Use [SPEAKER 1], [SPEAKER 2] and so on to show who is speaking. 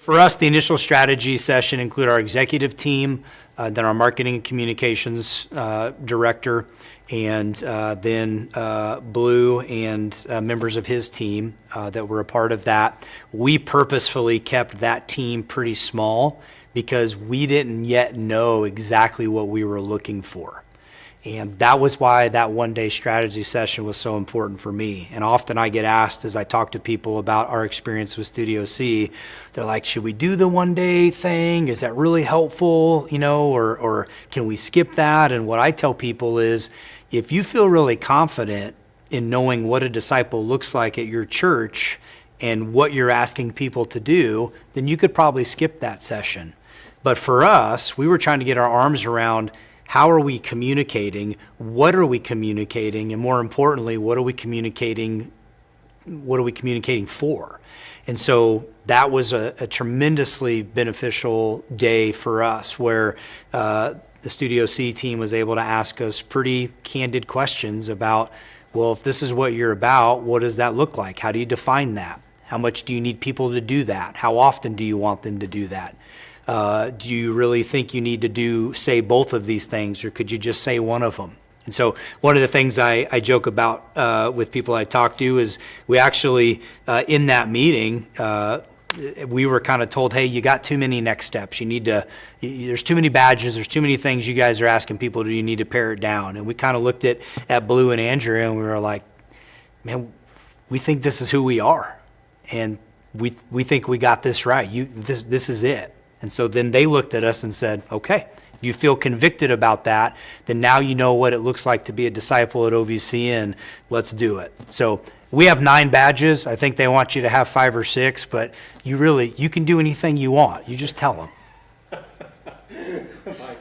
[SPEAKER 1] For us, the initial strategy session included our executive team, then our marketing and communications director, and then Blue and members of his team that were a part of that. We purposefully kept that team pretty small because we didn't yet know exactly what we were looking for. And that was why that one-day strategy session was so important for me. And often I get asked as I talk to people about our experience with StudioC, they're like, should we do the one-day thing? Is that really helpful? Or can we skip that? And what I tell people is, if you feel really confident in knowing what a disciple looks like at your church and what you're asking people to do, then you could probably skip that session. But for us, we were trying to get our arms around how are we communicating, what are we communicating, and more importantly, what are we communicating for? And so that was a tremendously beneficial day for us where the StudioC team was able to ask us pretty candid questions about, well, if this is what you're about, what does that look like? How do you define that? How much do you need people to do that? How often do you want them to do that? Do you really think you need to say both of these things, or could you just say one of them? And so one of the things I joke about with people I talk to is we actually, in that meeting, we were kind of told, hey, you got too many next steps. There's too many badges, there's too many things you guys are asking people to do, you need to pare it down. And we kind of looked at Blue and Andrew and we were like, man, we think this is who we are. And we think we got this right. This is it. And so then they looked at us and said, okay, if you feel convicted about that, then now you know what it looks like to be a disciple at OVC, and let's do it. So we have 9 badges. I think they want you to have 5 or 6, but you can do anything you want. You just tell them.